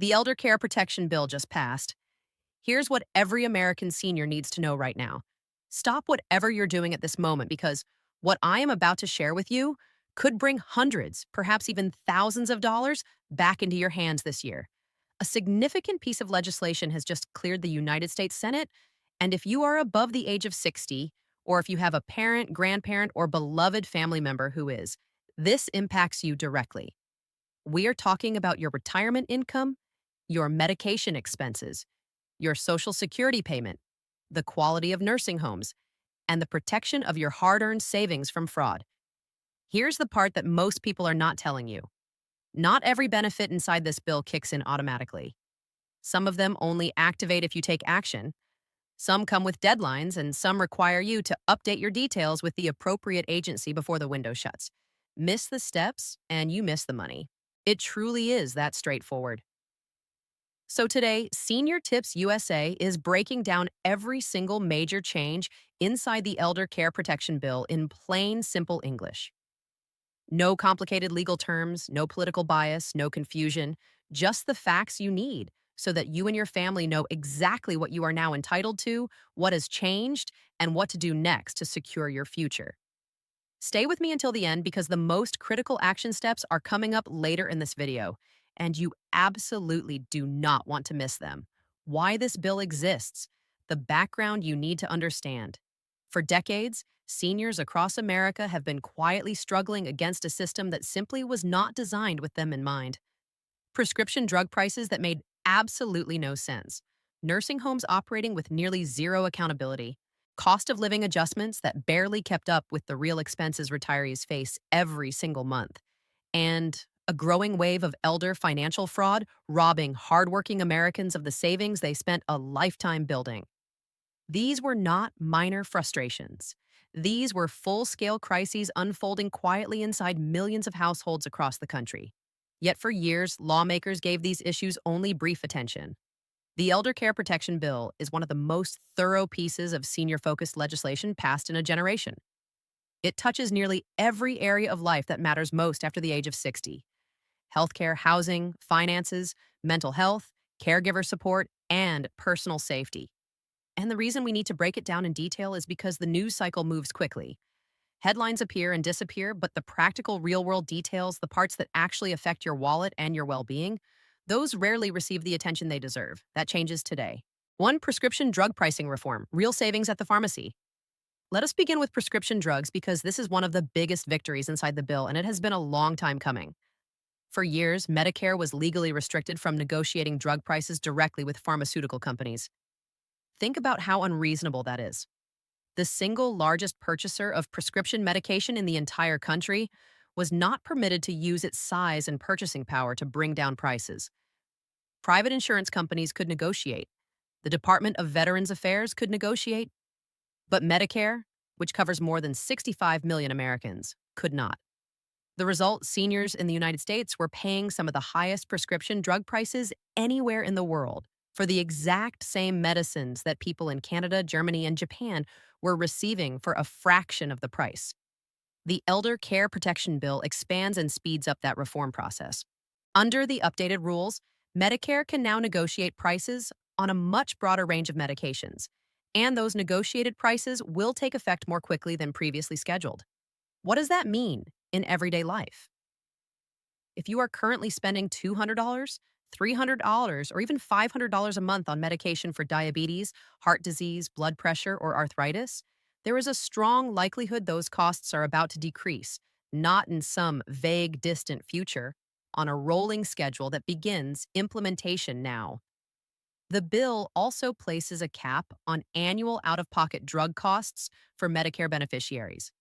The Elder Care Protection Bill just passed. Here's what every American senior needs to know right now. Stop whatever you're doing at this moment because what I am about to share with you could bring hundreds, perhaps even thousands of dollars back into your hands this year. A significant piece of legislation has just cleared the United States Senate, and if you are above the age of 60, or if you have a parent, grandparent, or beloved family member who is, this impacts you directly. We are talking about your retirement income, your medication expenses, your Social Security payment, the quality of nursing homes, and the protection of your hard earned savings from fraud. Here's the part that most people are not telling you. Not every benefit inside this bill kicks in automatically. Some of them only activate if you take action. Some come with deadlines, and some require you to update your details with the appropriate agency before the window shuts. Miss the steps, and you miss the money. It truly is that straightforward. So today, Senior Tips USA is breaking down every single major change inside the Elder Care Protection Bill in plain, simple English. No complicated legal terms, no political bias, no confusion, just the facts you need so that you and your family know exactly what you are now entitled to, what has changed, and what to do next to secure your future. Stay with me until the end because the most critical action steps are coming up later in this video, and you absolutely do not want to miss them. Why this bill exists, the background you need to understand. For decades, seniors across America have been quietly struggling against a system that simply was not designed with them in mind. Prescription drug prices that made absolutely no sense. Nursing homes operating with nearly zero accountability. Cost of living adjustments that barely kept up with the real expenses retirees face every single month. And a growing wave of elder financial fraud robbing hardworking Americans of the savings they spent a lifetime building. These were not minor frustrations. These were full-scale crises unfolding quietly inside millions of households across the country. Yet for years, lawmakers gave these issues only brief attention. The Elder Care Protection Bill is one of the most thorough pieces of senior-focused legislation passed in a generation. It touches nearly every area of life that matters most after the age of 60. Healthcare, housing, finances, mental health, caregiver support, and personal safety. And the reason we need to break it down in detail is because the news cycle moves quickly. Headlines appear and disappear, but the practical real-world details, the parts that actually affect your wallet and your well-being, those rarely receive the attention they deserve. That changes today. 1. Prescription drug pricing reform, real savings at the pharmacy. Let us begin with prescription drugs because this is one of the biggest victories inside the bill, and it has been a long time coming. For years, Medicare was legally restricted from negotiating drug prices directly with pharmaceutical companies. Think about how unreasonable that is. The single largest purchaser of prescription medication in the entire country was not permitted to use its size and purchasing power to bring down prices. Private insurance companies could negotiate. The Department of Veterans Affairs could negotiate. But Medicare, which covers more than 65 million Americans, could not. The result, seniors in the United States were paying some of the highest prescription drug prices anywhere in the world for the exact same medicines that people in Canada, Germany, and Japan were receiving for a fraction of the price. The Elder Care Protection Bill expands and speeds up that reform process. Under the updated rules, Medicare can now negotiate prices on a much broader range of medications, and those negotiated prices will take effect more quickly than previously scheduled. What does that mean in everyday life? If you are currently spending $200, $300, or even $500 a month on medication for diabetes, heart disease, blood pressure, or arthritis, there is a strong likelihood those costs are about to decrease, not in some vague, distant future, on a rolling schedule that begins implementation now. The bill also places a cap on annual out-of-pocket drug costs for Medicare beneficiaries.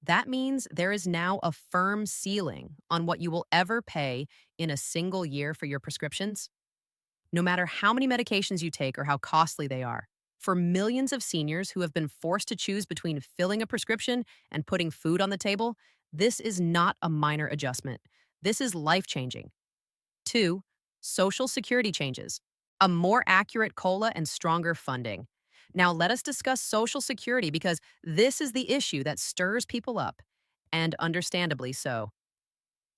That means there is now a firm ceiling on what you will ever pay in a single year for your prescriptions, no matter how many medications you take or how costly they are. For millions of seniors who have been forced to choose between filling a prescription and putting food on the table, this is not a minor adjustment. This is life-changing. 2. Social Security changes. A more accurate COLA and stronger funding. Now let us discuss Social Security because this is the issue that stirs people up, and understandably so.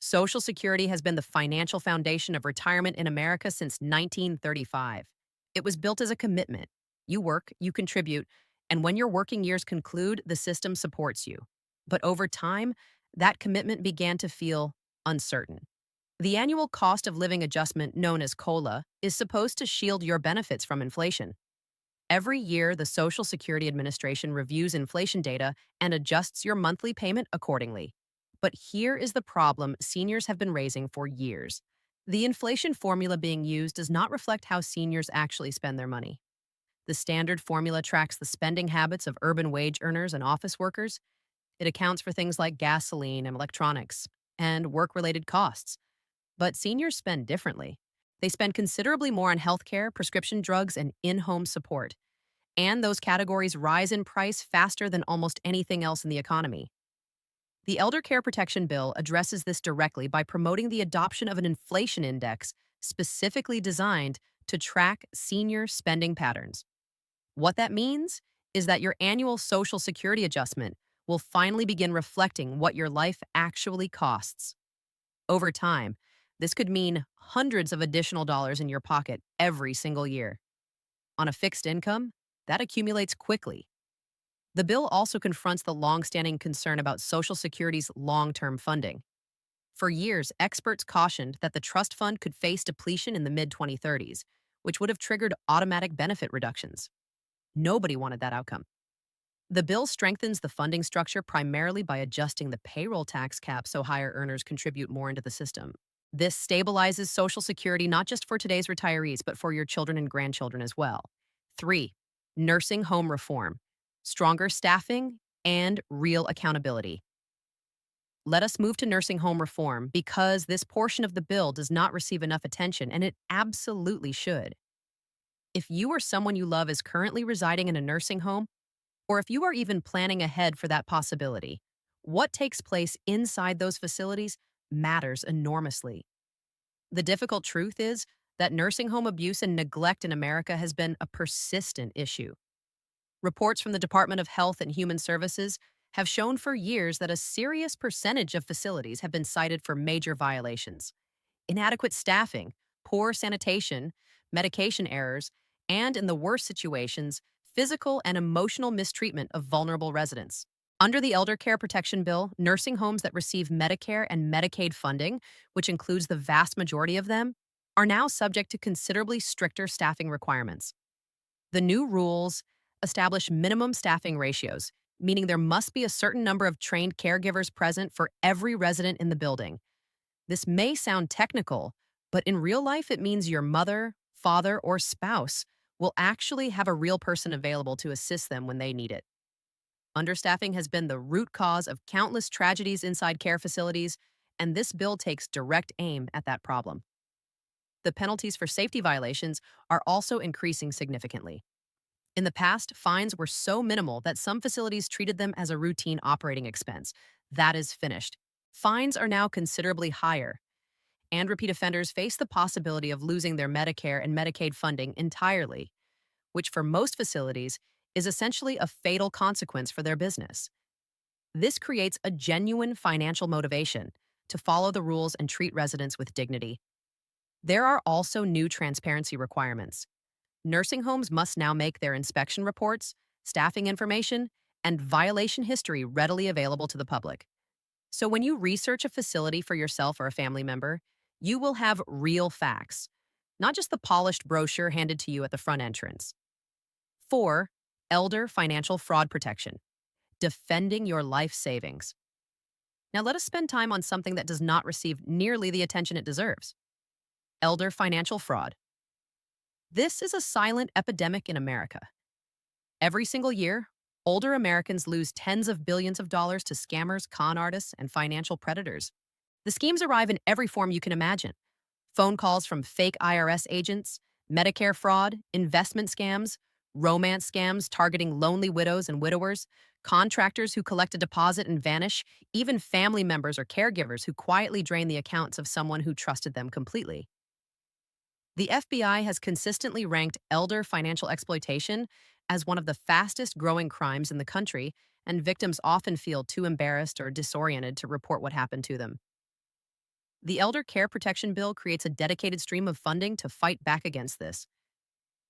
Social Security has been the financial foundation of retirement in America since 1935. It was built as a commitment. You work, you contribute, and when your working years conclude, the system supports you. But over time, that commitment began to feel uncertain. The annual cost of living adjustment, known as COLA, is supposed to shield your benefits from inflation. Every year, the Social Security Administration reviews inflation data and adjusts your monthly payment accordingly. But here is the problem seniors have been raising for years. The inflation formula being used does not reflect how seniors actually spend their money. The standard formula tracks the spending habits of urban wage earners and office workers. It accounts for things like gasoline and electronics and work-related costs. But seniors spend differently. They spend considerably more on healthcare, prescription drugs, and in-home support. And those categories rise in price faster than almost anything else in the economy. The Elder Care Protection Bill addresses this directly by promoting the adoption of an inflation index specifically designed to track senior spending patterns. What that means is that your annual Social Security adjustment will finally begin reflecting what your life actually costs. Over time, this could mean hundreds of additional dollars in your pocket every single year. On a fixed income, that accumulates quickly. The bill also confronts the long-standing concern about Social Security's long-term funding. For years, experts cautioned that the trust fund could face depletion in the mid-2030s, which would have triggered automatic benefit reductions. Nobody wanted that outcome. The bill strengthens the funding structure primarily by adjusting the payroll tax cap so higher earners contribute more into the system. This stabilizes Social Security not just for today's retirees, but for your children and grandchildren as well. 3. Nursing home reform, stronger staffing, and real accountability. Let us move to nursing home reform because this portion of the bill does not receive enough attention, and it absolutely should. If you or someone you love is currently residing in a nursing home, or if you are even planning ahead for that possibility, what takes place inside those facilities matters enormously. The difficult truth is that nursing home abuse and neglect in America has been a persistent issue. Reports from the Department of Health and Human Services have shown for years that a serious percentage of facilities have been cited for major violations. Inadequate staffing, poor sanitation, medication errors, and in the worst situations, physical and emotional mistreatment of vulnerable residents. Under the Elder Care Protection Bill, nursing homes that receive Medicare and Medicaid funding, which includes the vast majority of them, are now subject to considerably stricter staffing requirements. The new rules establish minimum staffing ratios, meaning there must be a certain number of trained caregivers present for every resident in the building. This may sound technical, but in real life it means your mother, father, or spouse will actually have a real person available to assist them when they need it. Understaffing has been the root cause of countless tragedies inside care facilities, and this bill takes direct aim at that problem. The penalties for safety violations are also increasing significantly. In the past, fines were so minimal that some facilities treated them as a routine operating expense. That is finished. Fines are now considerably higher, and repeat offenders face the possibility of losing their Medicare and Medicaid funding entirely, which for most facilities is essentially a fatal consequence for their business. This creates a genuine financial motivation to follow the rules and treat residents with dignity. There are also new transparency requirements. Nursing homes must now make their inspection reports, staffing information, and violation history readily available to the public. So when you research a facility for yourself or a family member, you will have real facts, not just the polished brochure handed to you at the front entrance. 4. Elder financial fraud protection, defending your life savings. Now let us spend time on something that does not receive nearly the attention it deserves. Elder financial fraud. This is a silent epidemic in America. Every single year, older Americans lose tens of billions of dollars to scammers, con artists, and financial predators. The schemes arrive in every form you can imagine. Phone calls from fake IRS agents, Medicare fraud, investment scams, romance scams targeting lonely widows and widowers, contractors who collect a deposit and vanish, even family members or caregivers who quietly drain the accounts of someone who trusted them completely. The FBI has consistently ranked elder financial exploitation as one of the fastest growing crimes in the country, and victims often feel too embarrassed or disoriented to report what happened to them. The Elder Care Protection Bill creates a dedicated stream of funding to fight back against this.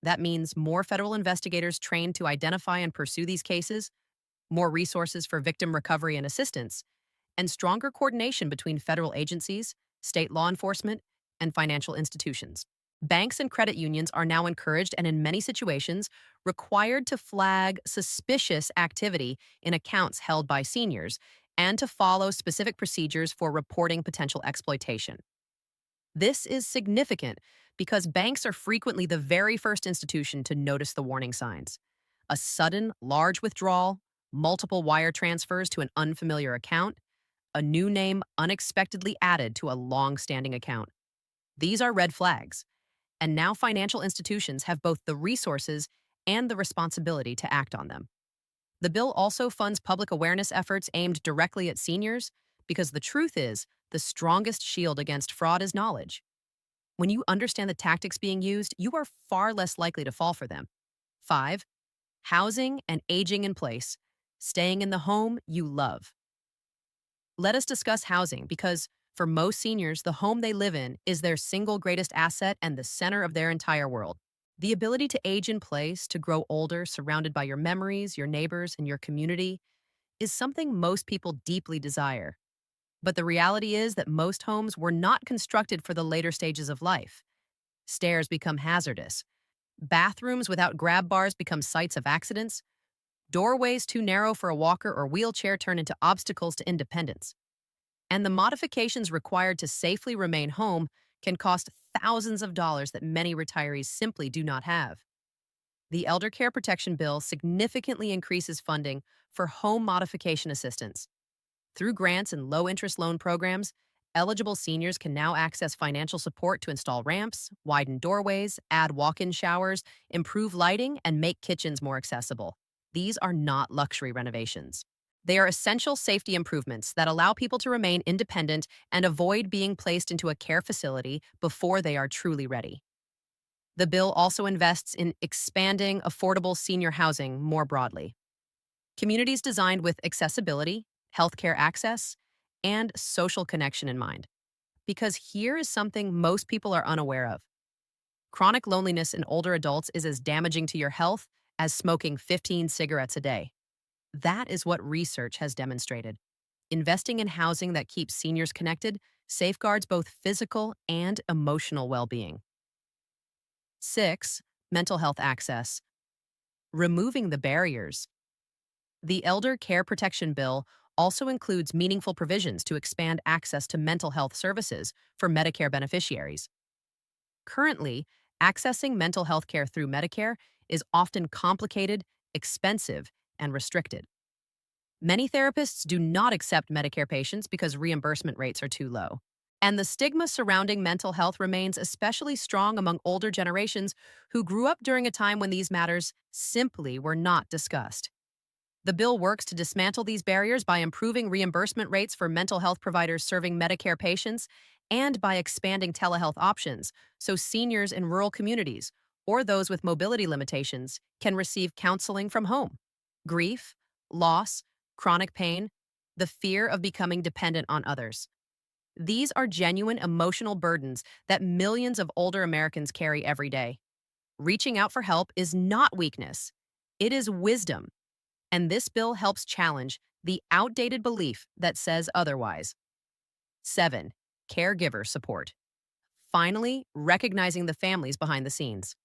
That means more federal investigators trained to identify and pursue these cases, more resources for victim recovery and assistance, and stronger coordination between federal agencies, state law enforcement, and financial institutions. Banks and credit unions are now encouraged and, in many situations, required to flag suspicious activity in accounts held by seniors and to follow specific procedures for reporting potential exploitation. This is significant because banks are frequently the very first institution to notice the warning signs. A sudden, large withdrawal, multiple wire transfers to an unfamiliar account, a new name unexpectedly added to a long-standing account. These are red flags, and now financial institutions have both the resources and the responsibility to act on them. The bill also funds public awareness efforts aimed directly at seniors because the truth is, the strongest shield against fraud is knowledge. When you understand the tactics being used, you are far less likely to fall for them. 5. Housing and aging in place, staying in the home you love. Let us discuss housing because, for most seniors, the home they live in is their single greatest asset and the center of their entire world. The ability to age in place, to grow older, surrounded by your memories, your neighbors, and your community, is something most people deeply desire. But the reality is that most homes were not constructed for the later stages of life. Stairs become hazardous. Bathrooms without grab bars become sites of accidents. Doorways too narrow for a walker or wheelchair turn into obstacles to independence. And the modifications required to safely remain home can cost thousands of dollars that many retirees simply do not have. The Elder Care Protection Bill significantly increases funding for home modification assistance. Through grants and low-interest loan programs, eligible seniors can now access financial support to install ramps, widen doorways, add walk-in showers, improve lighting, and make kitchens more accessible. These are not luxury renovations. They are essential safety improvements that allow people to remain independent and avoid being placed into a care facility before they are truly ready. The bill also invests in expanding affordable senior housing more broadly. Communities designed with accessibility, healthcare access, and social connection in mind. Because here is something most people are unaware of. Chronic loneliness in older adults is as damaging to your health as smoking 15 cigarettes a day. That is what research has demonstrated. Investing in housing that keeps seniors connected safeguards both physical and emotional well-being. 6. Mental health access. Removing the barriers. The Elder Care Protection Bill also includes meaningful provisions to expand access to mental health services for Medicare beneficiaries. Currently, accessing mental health care through Medicare is often complicated, expensive, and restricted. Many therapists do not accept Medicare patients because reimbursement rates are too low. And the stigma surrounding mental health remains especially strong among older generations who grew up during a time when these matters simply were not discussed. The bill works to dismantle these barriers by improving reimbursement rates for mental health providers serving Medicare patients and by expanding telehealth options so seniors in rural communities or those with mobility limitations can receive counseling from home. Grief, loss, chronic pain, the fear of becoming dependent on others. These are genuine emotional burdens that millions of older Americans carry every day. Reaching out for help is not weakness, it is wisdom. And this bill helps challenge the outdated belief that says otherwise. 7. Caregiver support. Finally, recognizing the families behind the scenes.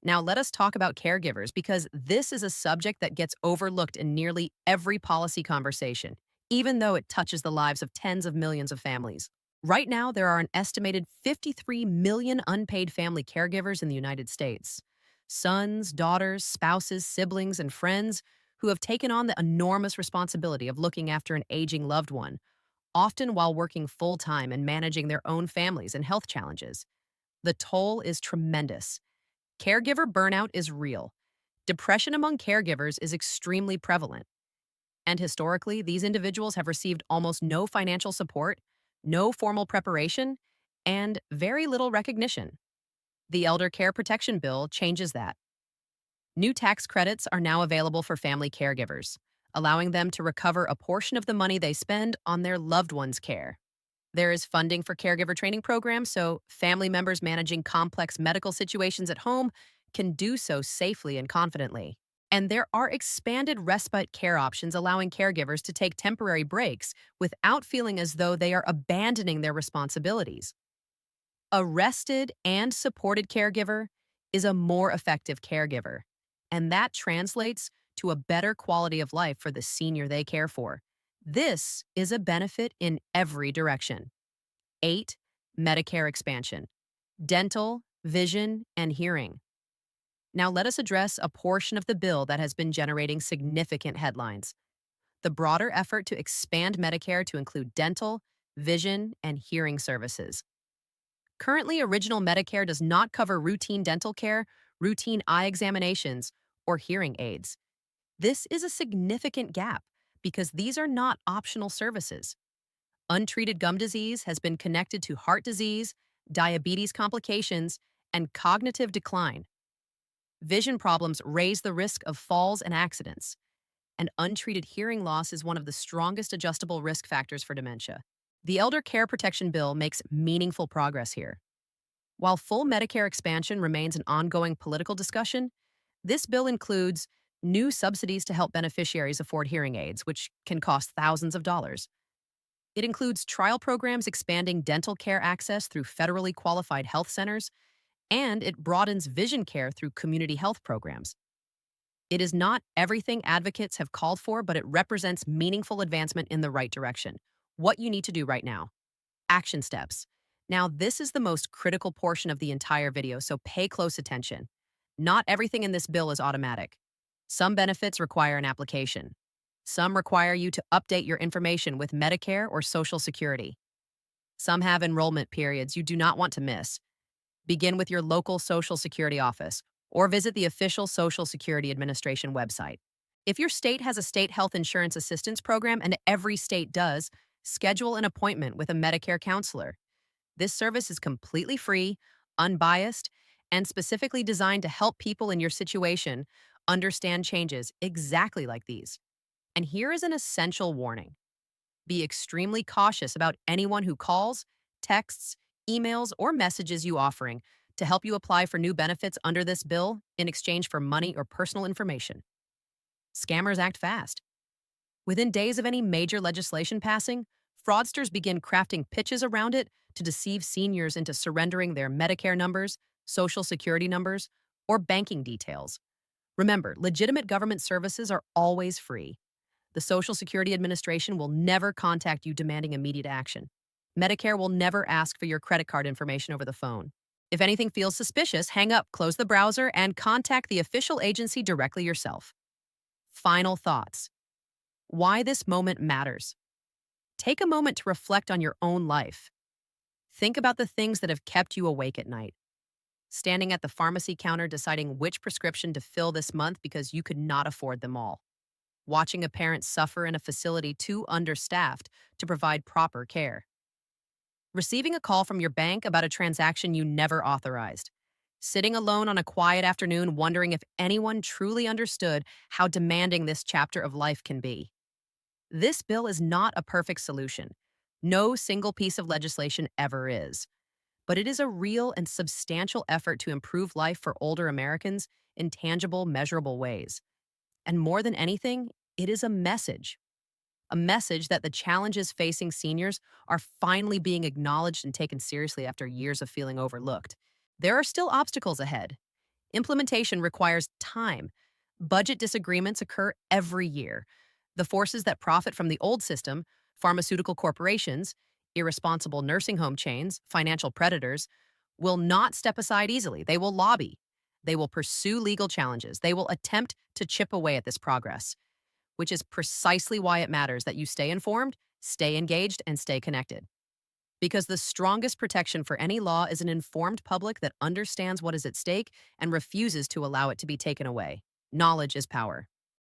Now let us talk about caregivers because this is a subject that gets overlooked in nearly every policy conversation, even though it touches the lives of tens of millions of families. Right now, there are an estimated 53 million unpaid family caregivers in the United States. Sons, daughters, spouses, siblings, and friends who have taken on the enormous responsibility of looking after an aging loved one, often while working full-time and managing their own families and health challenges. The toll is tremendous. Caregiver burnout is real. Depression among caregivers is extremely prevalent. And historically, these individuals have received almost no financial support, no formal preparation, and very little recognition. The Elder Care Protection Bill changes that. New tax credits are now available for family caregivers, allowing them to recover a portion of the money they spend on their loved one's care. There is funding for caregiver training programs, so family members managing complex medical situations at home can do so safely and confidently. And there are expanded respite care options allowing caregivers to take temporary breaks without feeling as though they are abandoning their responsibilities. A rested and supported caregiver is a more effective caregiver, and that translates to a better quality of life for the senior they care for. This is a benefit in every direction. 8. Medicare expansion, dental, vision, and hearing. Now let us address a portion of the bill that has been generating significant headlines: the broader effort to expand Medicare to include dental, vision, and hearing services. Currently, original Medicare does not cover routine dental care, routine eye examinations, or hearing aids. This is a significant gap because these are not optional services. Untreated gum disease has been connected to heart disease, diabetes complications, and cognitive decline. Vision problems raise the risk of falls and accidents, and untreated hearing loss is one of the strongest adjustable risk factors for dementia. The Elder Care Protection Bill makes meaningful progress here. While full Medicare expansion remains an ongoing political discussion, this bill includes new subsidies to help beneficiaries afford hearing aids, which can cost thousands of dollars. It includes trial programs expanding dental care access through federally qualified health centers, and it broadens vision care through community health programs. It is not everything advocates have called for, but it represents meaningful advancement in the right direction. What you need to do right now. Action steps. Now, this is the most critical portion of the entire video, so pay close attention. Not everything in this bill is automatic. Some benefits require an application. Some require you to update your information with Medicare or Social Security. Some have enrollment periods you do not want to miss. Begin with your local Social Security office or visit the official Social Security Administration website. If your state has a state health insurance assistance program, and every state does, schedule an appointment with a Medicare counselor. This service is completely free, unbiased, and specifically designed to help people in your situation understand changes exactly like these. And here is an essential warning: be extremely cautious about anyone who calls, texts, emails, or messages you offering to help you apply for new benefits under this bill in exchange for money or personal information. Scammers act fast. Within days of any major legislation passing, fraudsters begin crafting pitches around it to deceive seniors into surrendering their Medicare numbers, Social Security numbers, or banking details. Remember, legitimate government services are always free. The Social Security Administration will never contact you demanding immediate action. Medicare will never ask for your credit card information over the phone. If anything feels suspicious, hang up, close the browser, and contact the official agency directly yourself. Final thoughts. Why this moment matters. Take a moment to reflect on your own life. Think about the things that have kept you awake at night. Standing at the pharmacy counter deciding which prescription to fill this month because you could not afford them all. Watching a parent suffer in a facility too understaffed to provide proper care. Receiving a call from your bank about a transaction you never authorized. Sitting alone on a quiet afternoon wondering if anyone truly understood how demanding this chapter of life can be. This bill is not a perfect solution. No single piece of legislation ever is. But it is a real and substantial effort to improve life for older Americans in tangible, measurable ways. And more than anything, it is a message. A message that the challenges facing seniors are finally being acknowledged and taken seriously after years of feeling overlooked. There are still obstacles ahead. Implementation requires time. Budget disagreements occur every year. The forces that profit from the old system, pharmaceutical corporations, irresponsible nursing home chains, financial predators, will not step aside easily. They will lobby. They will pursue legal challenges. They will attempt to chip away at this progress, which is precisely why it matters that you stay informed, stay engaged, and stay connected. Because the strongest protection for any law is an informed public that understands what is at stake and refuses to allow it to be taken away. Knowledge is power.